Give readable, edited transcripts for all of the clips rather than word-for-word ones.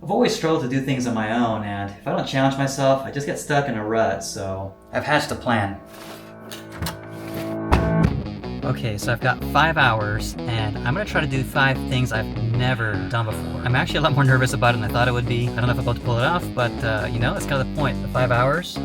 I've always struggled to do things on my own, and if I don't challenge myself, I just get stuck in a rut, so I've hatched a plan. Okay, so I've got 5 hours, and I'm gonna try to do 5 things I've never done before. I'm actually a lot more nervous about it than I thought it would be. I don't know if I'm about to pull it off, but you know, that's kind of the point. The 5 hours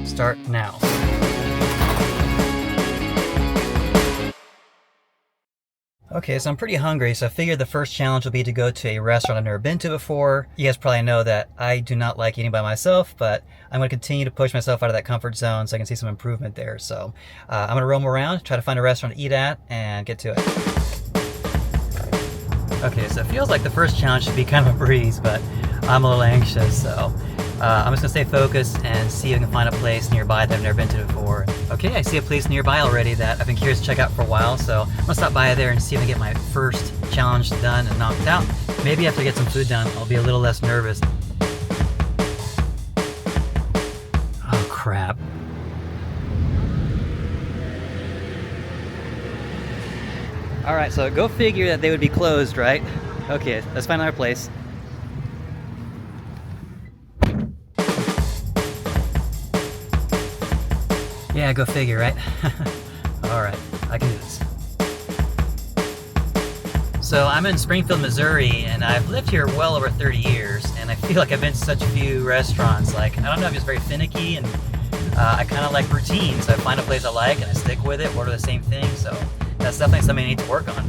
start now. Okay, so I'm pretty hungry, so I figured the first challenge will be to go to a restaurant I've never been to before. You guys probably know that I do not like eating by myself, but I'm going to continue to push myself out of that comfort zone so I can see some improvement there. So I'm going to roam around, try to find a restaurant to eat at, and get to it. Okay, so it feels like the first challenge should be kind of a breeze, but I'm a little anxious, so I'm just gonna stay focused and see if I can find a place nearby that I've never been to before. Okay, I see a place nearby already that I've been curious to check out for a while, so I'm gonna stop by there and see if I can get my first challenge done and knocked out. Maybe after I get some food done, I'll be a little less nervous. Oh crap. Alright, so go figure that they would be closed, right? Okay, let's find another place. Yeah, go figure, right? Alright, I can do this. So I'm in Springfield, Missouri, and I've lived here well over 30 years, and I feel like I've been to such a few restaurants. Like, I don't know, I'm just very finicky, and I kind of like routine, so I find a place I like, and I stick with it, order the same thing, so that's definitely something I need to work on.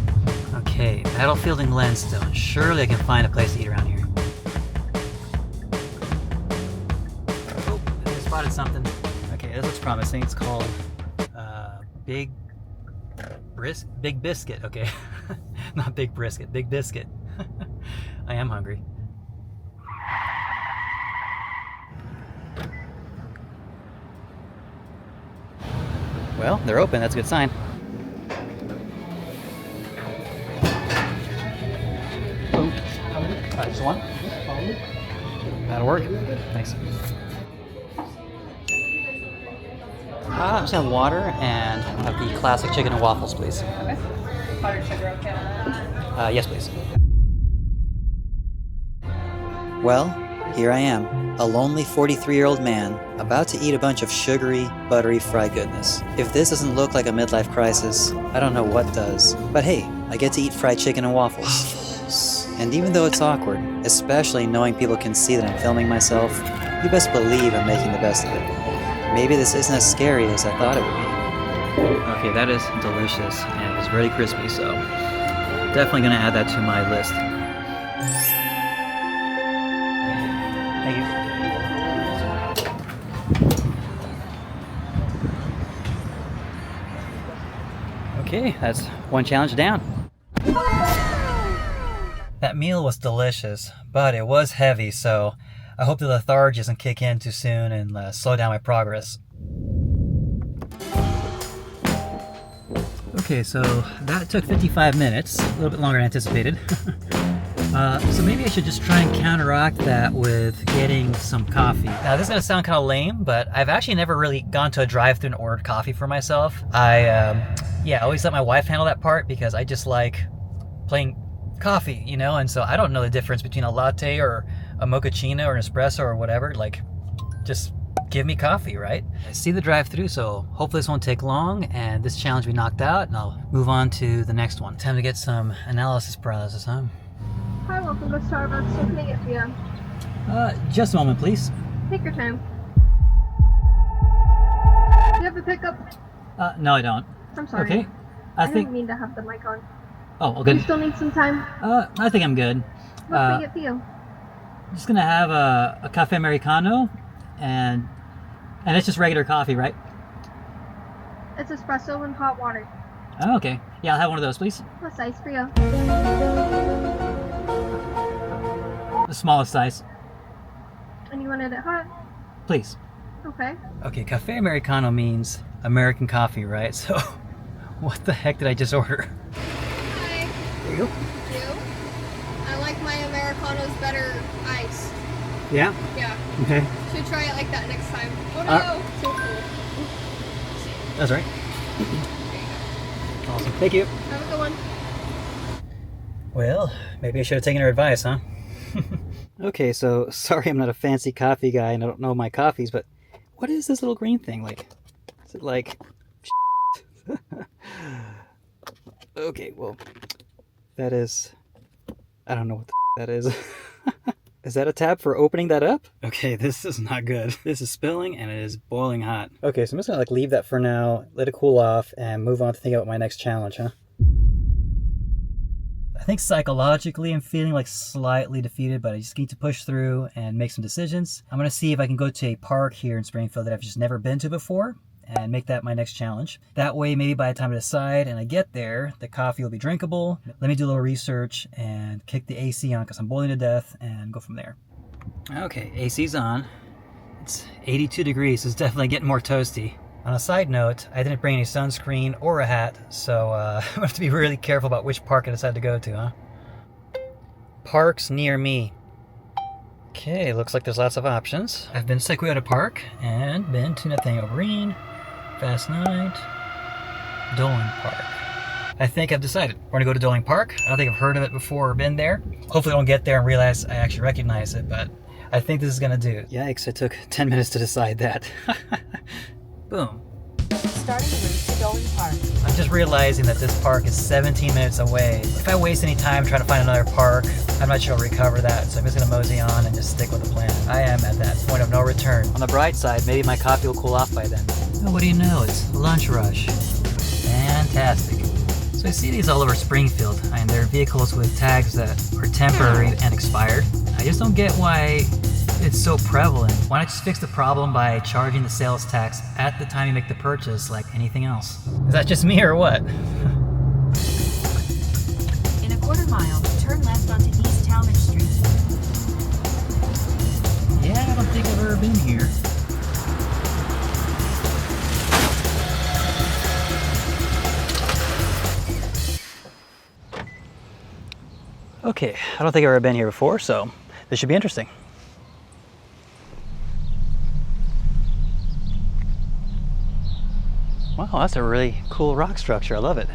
Okay, Battlefield and Glenstone. Surely I can find a place to eat around here. Oh, I spotted something. Okay, this looks promising. It's called Big Biscuit. Okay, not Big Brisket, Big Biscuit. I am hungry. Well, they're open. That's a good sign. Boom. Just one. That'll work. Thanks. I'll just have water and have the classic chicken and waffles, please. Okay. Powdered sugar, okay on that? Yes, please. Well, here I am, a lonely 43-year-old man, about to eat a bunch of sugary, buttery fried goodness. If this doesn't look like a midlife crisis, I don't know what does. But hey, I get to eat fried chicken and waffles. And even though it's awkward, especially knowing people can see that I'm filming myself, you best believe I'm making the best of it. Maybe this isn't as scary as I thought it would be. Okay, that is delicious, and it was very crispy, so definitely gonna add that to my list. Thank you. Okay, that's one challenge down. That meal was delicious, but it was heavy, so I hope the lethargy doesn't kick in too soon and slow down my progress. Okay, so that took 55 minutes, a little bit longer than anticipated. So maybe I should just try and counteract that with getting some coffee. Now this is gonna sound kind of lame, but I've actually never really gone to a drive-thru and ordered coffee for myself. I always let my wife handle that part because I just like plain coffee, you know, and so I don't know the difference between a latte or a mochaccino or an espresso or whatever. Like, just give me coffee, right? I see the drive-thru, so hopefully this won't take long and this challenge will be knocked out and I'll move on to the next one. Time to get some analysis paralysis, huh? Hi, welcome to Starbucks. What can I get for you? Just a moment, please. Take your time. Do you have a pickup? No, I don't. I'm sorry. Okay. I didn't mean to have the mic on. Oh, well, Do good. you still need some time? I think I'm good. What can I get for you? I'm just gonna have a cafe americano, and it's just regular coffee, right? It's espresso and hot water. Oh, okay. Yeah, I'll have one of those, please. What size for you? The smallest size, And you wanted it hot? please. Okay. Okay, cafe americano means American coffee, right? So, what the heck did I just order? Hi. There you go. You? I like my Americanos better iced. Yeah. Yeah. Okay. Should try it like that next time. Oh no! So cool. That's right. Awesome. Thank you. Have a good one. Well, maybe I should have taken her advice, huh? Okay, so sorry I'm not a fancy coffee guy and I don't know my coffees, but what is this little green thing? Like, is it like... Okay, well, that is... I don't know what the that is. Is that a tab for opening that up? Okay, this is not good. This is spilling and it is boiling hot. Okay, so I'm just gonna like leave that for now, let it cool off, and move on to think about my next challenge, huh? I think psychologically I'm feeling like slightly defeated, but I just need to push through and make some decisions. I'm gonna see if I can go to a park here in Springfield that I've just never been to before and make that my next challenge. That way, maybe by the time I decide and I get there, the coffee will be drinkable. Let me do a little research and kick the AC on because I'm boiling to death and go from there. Okay, AC's on. It's 82 degrees, so it's definitely getting more toasty. On a side note, I didn't bring any sunscreen or a hat, so I have to be really careful about which park I decide to go to, huh? Parks near me. Okay, looks like there's lots of options. I've been to Sequoia Park and been to Nathaniel Green, Fast Night, Dolan Park. I think I've decided. We're gonna go to Dolan Park. I don't think I've heard of it before or been there. Hopefully I don't get there and realize I actually recognize it, but I think this is gonna do. Yikes, it took 10 minutes to decide that. Boom. Starting route to Dolan Park. I'm just realizing that this park is 17 minutes away. If I waste any time trying to find another park, I'm not sure I'll recover that, so I'm just gonna mosey on and just stick with the plan. I am at that point of no return. On the bright side, maybe my coffee will cool off by then. Oh, what do you know? It's lunch rush. Fantastic. So I see these all over Springfield, and they're vehicles with tags that are temporary and expired. I just don't get why it's so prevalent. Why not just fix the problem by charging the sales tax at the time you make the purchase like anything else? Is that just me or what? In a quarter mile, turn left onto East Talmadge Street. Yeah, I don't think I've ever been here. Okay, I don't think I've ever been here before, so this should be interesting. Wow, that's a really cool rock structure. I love it.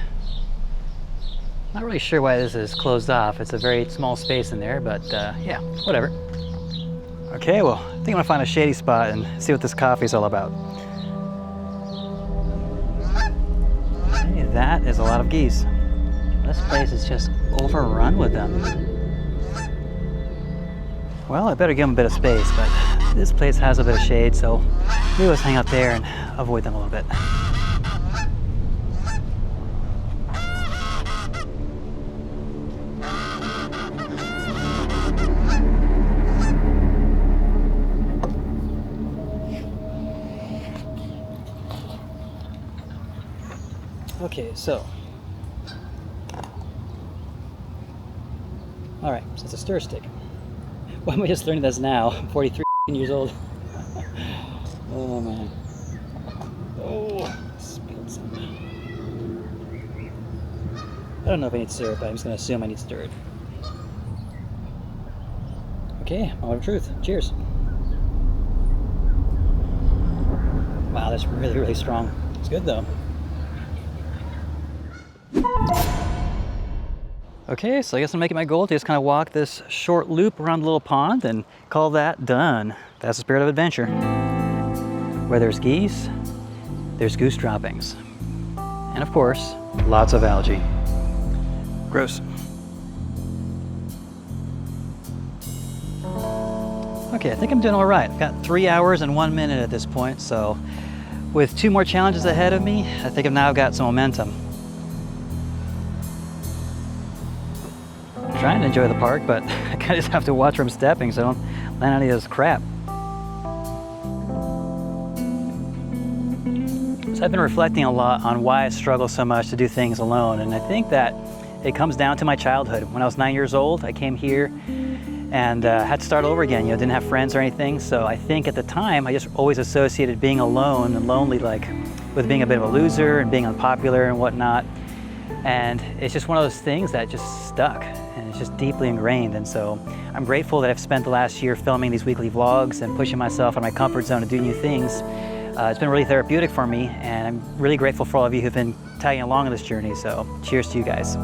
Not really sure why this is closed off. It's a very small space in there, but yeah, whatever. Okay, well, I think I'm gonna find a shady spot and see what this coffee's all about. Hey, that is a lot of geese. This place is just overrun with them. Well, I better give them a bit of space, but this place has a bit of shade, so maybe let's hang out there and avoid them a little bit. Okay, so. Alright, so it's a stir stick. Why am I just learning this now? I'm 43 years old. Oh man. Oh, spilled some. I don't know if I need syrup, but I'm just gonna assume I need stirred. Okay, moment of truth. Cheers. Wow, that's really, really strong. It's good though. Okay, so I guess I'm making my goal to just kind of walk this short loop around the little pond and call that done. That's the spirit of adventure. Where there's geese, there's goose droppings. And of course, lots of algae. Gross. Okay, I think I'm doing all right. I've got 3 hours and 1 minute at this point, so with 2 more challenges ahead of me, I think I've now got some momentum. Trying to enjoy the park, but I kind of just have to watch where I'm stepping so I don't land on any of this crap. So I've been reflecting a lot on why I struggle so much to do things alone, and I think that it comes down to my childhood. When I was 9 years old, I came here and had to start over again. You know, didn't have friends or anything, so I think at the time I just always associated being alone and lonely like with being a bit of a loser and being unpopular and whatnot. And it's just one of those things that just stuck and it's just deeply ingrained. And so I'm grateful that I've spent the last year filming these weekly vlogs and pushing myself out of my comfort zone to do new things. It's been really therapeutic for me, and I'm really grateful for all of you who've been tagging along on this journey. So cheers to you guys.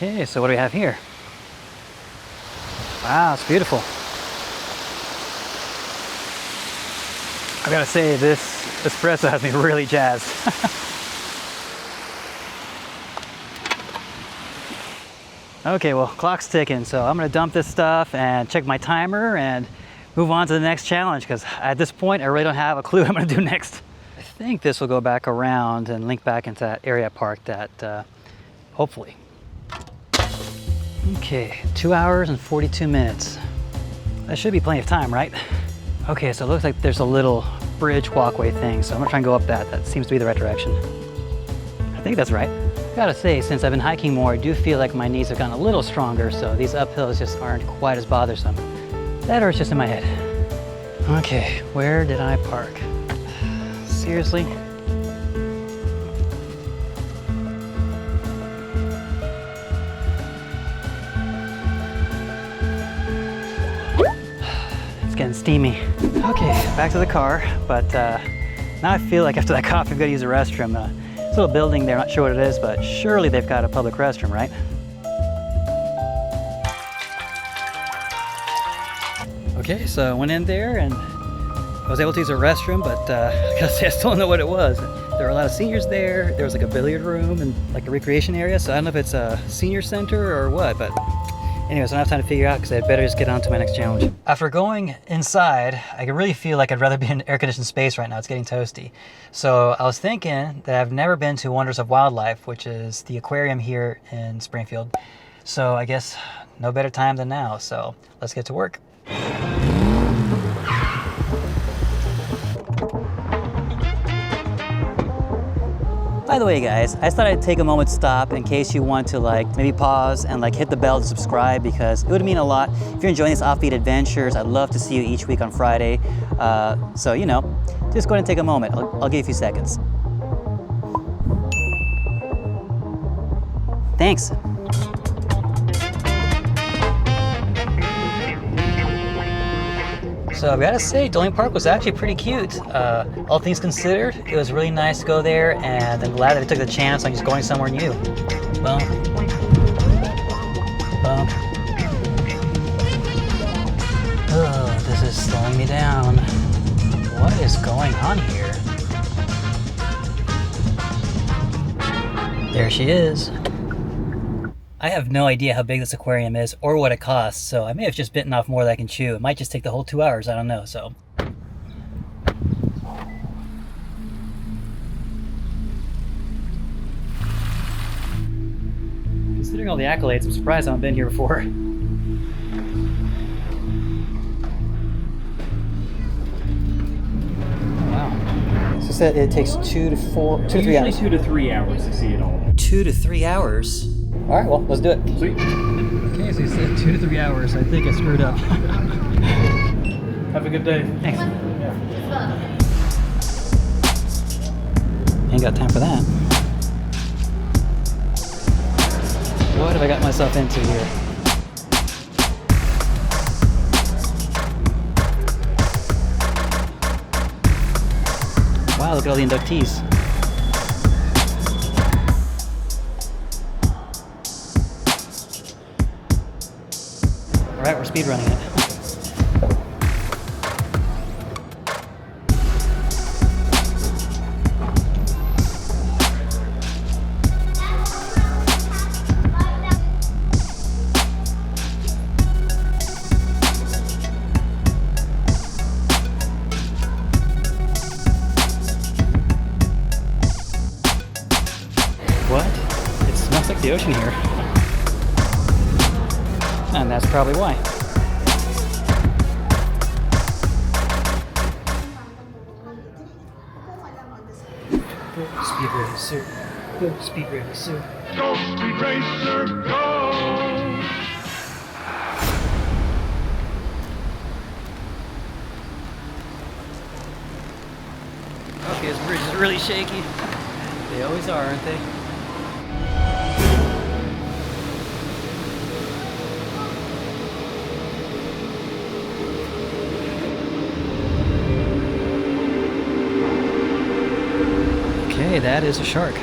Okay, so what do we have here? Wow, it's beautiful. I gotta say, this espresso has me really jazzed. Okay, well, clock's ticking, so I'm gonna dump this stuff and check my timer and move on to the next challenge, because at this point, I really don't have a clue what I'm gonna do next. I think this will go back around and link back into that area park that, hopefully. Okay, 2 hours and 42 minutes. That should be plenty of time, right? Okay, so it looks like there's a little bridge walkway thing, so I'm gonna try and go up that. That seems to be the right direction. I think that's right. Gotta say, since I've been hiking more, I do feel like my knees have gotten a little stronger, so these uphills just aren't quite as bothersome. That or it's just in my head. Okay, where did I park? Seriously? It's getting steamy. Okay, back to the car, but now I feel like after that coffee, I've got to use the restroom. This little building there, not sure what it is, but surely they've got a public restroom, right? Okay, so I went in there and I was able to use a restroom, but I gotta say I still don't know what it was. There were a lot of seniors there. There was like a billiard room and like a recreation area, so I don't know if it's a senior center or what, but anyways, I don't have time to figure out because I'd better just get on to my next challenge. After going inside, I can really feel like I'd rather be in an air-conditioned space right now. It's getting toasty. So I was thinking that I've never been to Wonders of Wildlife, which is the aquarium here in Springfield. So I guess no better time than now. So let's get to work. By the way, guys, I just thought I'd take a moment to stop in case you want to maybe pause and hit the bell to subscribe, because it would mean a lot. If you're enjoying these offbeat adventures, I'd love to see you each week on Friday. So, you know, just go ahead and take a moment. I'll give you a few seconds. Thanks. So I've got to say, Doling Park was actually pretty cute. All things considered, it was really nice to go there, and I'm glad that I took the chance on just going somewhere new. Bump. Bump. Oh, this is slowing me down. What is going on here? There she is. I have no idea how big this aquarium is or what it costs, so I may have just bitten off more than I can chew. It might just take the whole 2 hours, I don't know, so. Considering all the accolades, I'm surprised I haven't been here before. Wow. So said it takes 2 to 3 hours. Usually 2 to 3 hours to see it all. 2 to 3 hours? All right, well, let's do it. Sweet. Okay, so you said 2 to 3 hours. I think I screwed up. Have a good day. Thanks. Yeah. Ain't got time for that. What have I got myself into here? Wow, look at all the inductees. All right, we're speed running it. What? It smells like the ocean here. And that's probably why. Go speed racer. Go speed racer. Go speed racer, go! Okay, this bridge is really shaky. They always are, aren't they? Okay, that is a shark.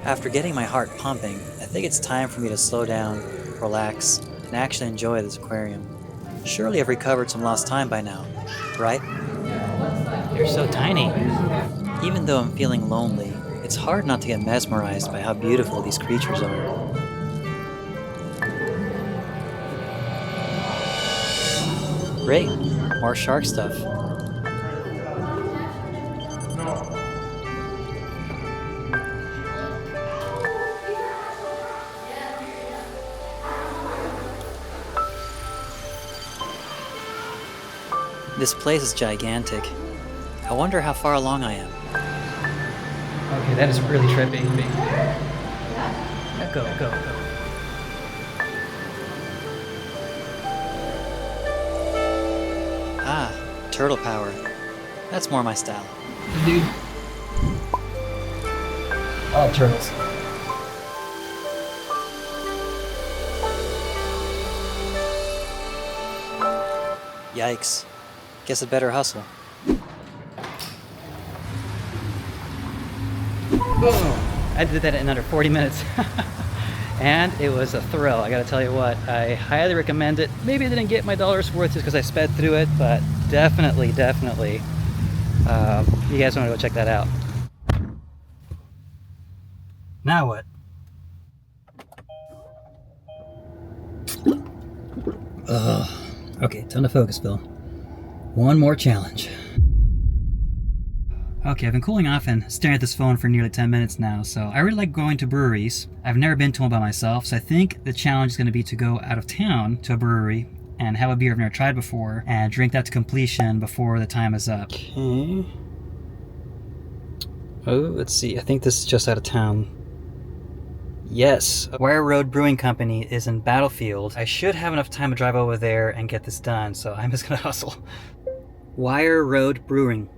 After getting my heart pumping, I think it's time for me to slow down, relax, and actually enjoy this aquarium. Surely I've recovered some lost time by now, right? They're so tiny. Even though I'm feeling lonely, it's hard not to get mesmerized by how beautiful these creatures are. Great, more shark stuff. This place is gigantic. I wonder how far along I am. Okay, that is really trippy. Go. Ah, turtle power. That's more my style. Dude. I love turtles. Yikes. Guess I better hustle. Boom! I did that in under 40 minutes. And it was a thrill, I gotta tell you what. I highly recommend it. Maybe I didn't get my dollar's worth just because I sped through it, but definitely, you guys want to go check that out. Now what? Ugh. Okay, time to focus, Phil. One more challenge. Okay, I've been cooling off and staring at this phone for nearly 10 minutes now, so I really like going to breweries. I've never been to one by myself, so I think the challenge is going to be to go out of town to a brewery and have a beer I've never tried before and drink that to completion before the time is up. Okay. Oh, let's see. I think this is just out of town. Yes, Wire Road Brewing Company is in Battlefield. I should have enough time to drive over there and get this done, so I'm just gonna hustle. Wire Road Brewing.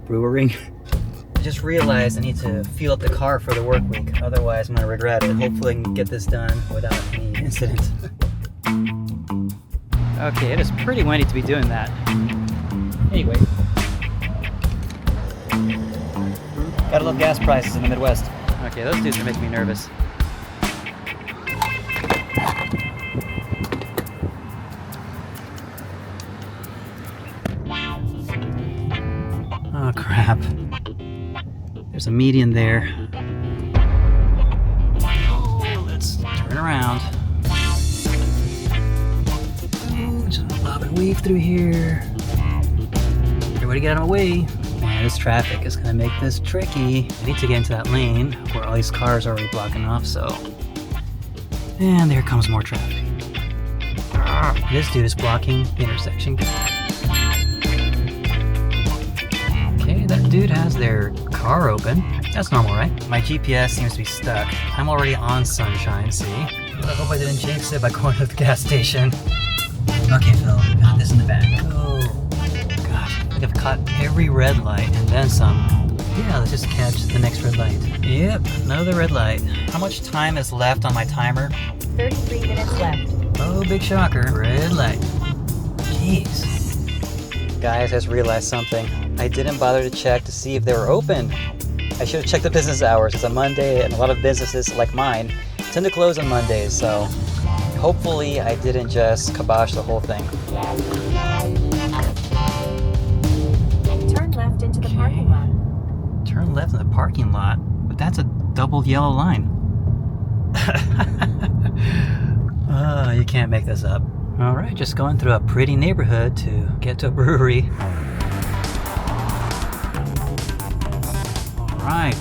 I just realized I need to fuel up the car for the work week, otherwise I'm gonna regret it. Hopefully I can get this done without any incident. Okay, it is pretty windy to be doing that. Anyway. Gotta love gas prices in the Midwest. Okay, those dudes are making me nervous. Oh crap. There's a median there. Oh, let's turn around. Oh, just bob and weave through here. Everybody get out of my way. Man, this traffic is gonna make this tricky. I need to get into that lane where all these cars are already blocking off, so. And there comes more traffic. This dude is blocking the intersection. Okay, that dude has their car open. That's normal, right? My GPS seems to be stuck. I'm already on Sunshine, see? I hope I didn't jinx it by going to the gas station. Okay, Phil, got this in the bag. Oh, gosh. I think I've caught every red light and then some. Yeah, let's just catch the next red light. Yep, another red light. How much time is left on my timer? 33 minutes left. Oh, big shocker. Red light. Jeez. Guys, I just realized something. I didn't bother to check to see if they were open. I should have checked the business hours. It's a Monday, and a lot of businesses like mine tend to close on Mondays, so hopefully I didn't just kibosh the whole thing. Turn left into the parking lot. Turn left in the parking lot? But that's a double yellow line. Oh, you can't make this up. Alright, just going through a pretty neighborhood to get to a brewery. Alright.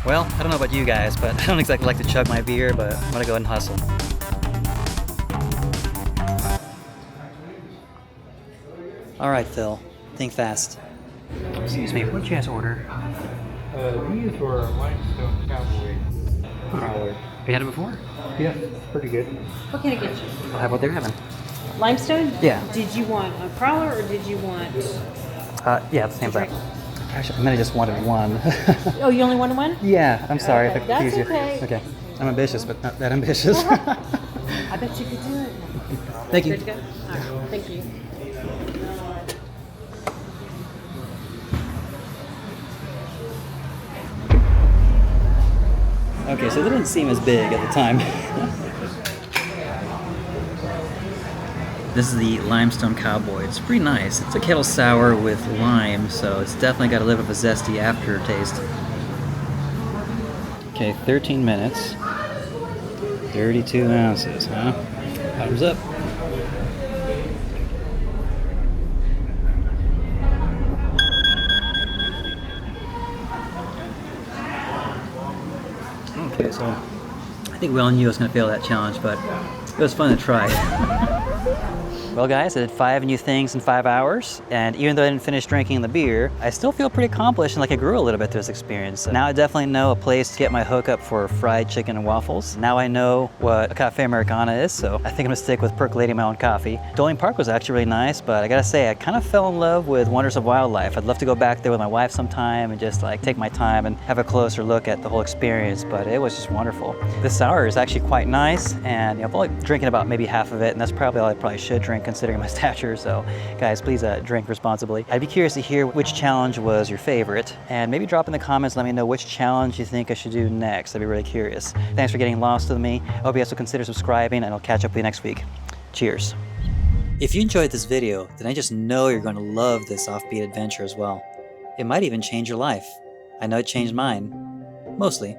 Well, I don't know about you guys, but I don't exactly like to chug my beer, but I'm gonna go ahead and hustle. Alright, Phil. Think fast. Excuse me, what'd you guys order? These were limestone cowboy. Have you had it before? Yeah, pretty good. What can I get you? Well, how about they're having? Limestone? Yeah. Did you want a crawler or did you want... Yeah, the same thing. Actually, I might have just wanted one. Oh, you only wanted one? Yeah, I'm sorry if I That's confused you. okay. Okay. I'm ambitious, but not that ambitious. I bet you could do it. Thank you. Good to go? All right, thank you. Okay, so it didn't seem as big at the time. This is the Limestone Cowboy. It's pretty nice. It's a kettle sour with lime, so it's definitely got a little bit of a zesty aftertaste. Okay, 13 minutes. 32 ounces, huh? Bottoms up. Okay, so I think we all knew I was going to fail that challenge, but it was fun to try. Well guys, I did 5 new things in 5 hours, and even though I didn't finish drinking the beer, I still feel pretty accomplished and like I grew a little bit through this experience. Now I definitely know a place to get my hookup for fried chicken and waffles. Now I know what a cafe Americana is, so I think I'm gonna stick with percolating my own coffee. Doling Park was actually really nice, but I gotta say, I kind of fell in love with Wonders of Wildlife. I'd love to go back there with my wife sometime and just like take my time and have a closer look at the whole experience, but it was just wonderful. This sour is actually quite nice, and I'm only drinking about maybe half of it, and that's probably all I probably should drink considering my stature, so guys, please drink responsibly. I'd be curious to hear which challenge was your favorite, and maybe drop in the comments, let me know which challenge you think I should do next. I'd be really curious. Thanks for getting lost with me. I hope you guys will consider subscribing, and I'll catch up with you next week. Cheers. If you enjoyed this video, then I just know you're going to love this offbeat adventure as well. It might even change your life. I know it changed mine. Mostly.